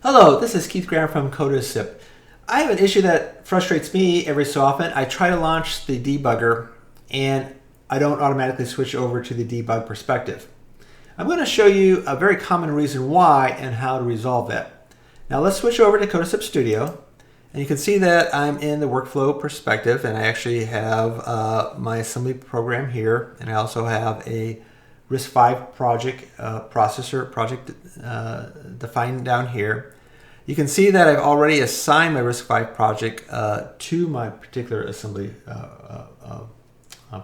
Hello, this is Keith Graham from Codasip. I have an issue that frustrates me every so often. I try to launch the debugger and I don't automatically switch over to the debug perspective. I'm going to show you a very common reason why and how to resolve that. Now let's switch over to Codasip Studio, and you can see that I'm in the workflow perspective, and I actually have my assembly program here, and I also have a RISC-V project processor project defined down here. You can see that I've already assigned my RISC-V project to my particular assembly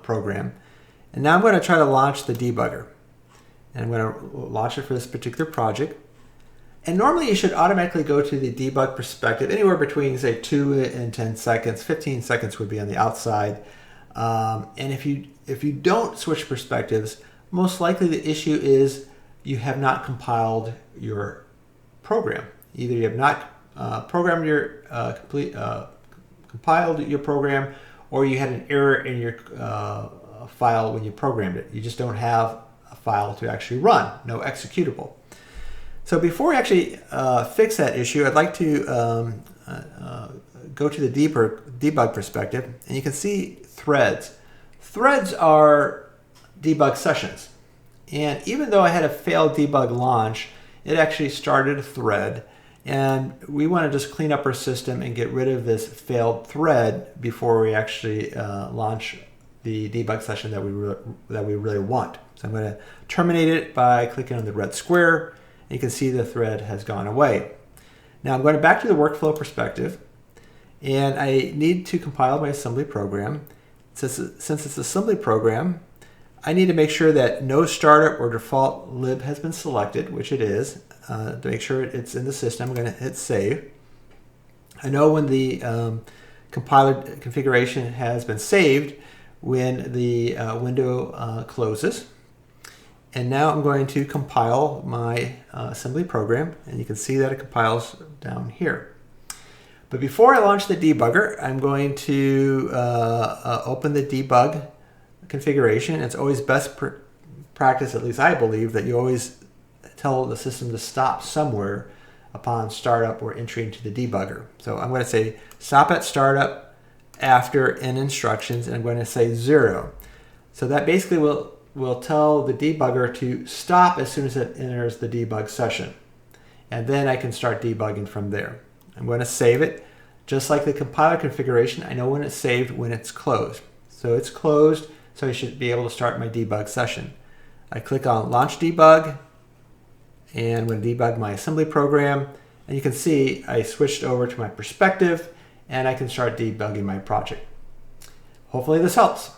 program. And now I'm going to try to launch the debugger. And I'm going to launch it for this particular project. And normally you should automatically go to the debug perspective anywhere between, say, 2 and 10 seconds. 15 seconds would be on the outside. And if you don't switch perspectives, most likely the issue is you have not compiled your program. Either you have not programmed your compiled your program, or you had an error in your file when you programmed it. You just don't have a file to actually run, no executable. So before we actually fix that issue, I'd like to go to the debug perspective, and you can see threads. Threads are debug sessions. And even though I had a failed debug launch, it actually started a thread. And we want to just clean up our system and get rid of this failed thread before we actually launch the debug session that we really want. So I'm going to terminate it by clicking on the red square. And you can see the thread has gone away. Now I'm going back to the workflow perspective, and I need to compile my assembly program. Since it's an assembly program, I need to make sure that no startup or default lib has been selected, which it is. To make sure it's in the system, I'm going to hit save. I know when the compiler configuration has been saved when the window closes. And now I'm going to compile my assembly program, and you can see that it compiles down here. But before I launch the debugger, I'm going to open the debug configuration. It's always best practice, at least I believe, that you always tell the system to stop somewhere upon startup or entry into the debugger. So I'm going to say stop at startup after in instructions, and I'm going to say 0. So that basically will tell the debugger to stop as soon as it enters the debug session. And then I can start debugging from there. I'm going to save it. Just like the compiler configuration, I know when it's saved when it's closed. So it's closed, so I should be able to start my debug session. I click on Launch Debug, and I'm going to debug my assembly program. And you can see I switched over to my perspective, and I can start debugging my project. Hopefully this helps.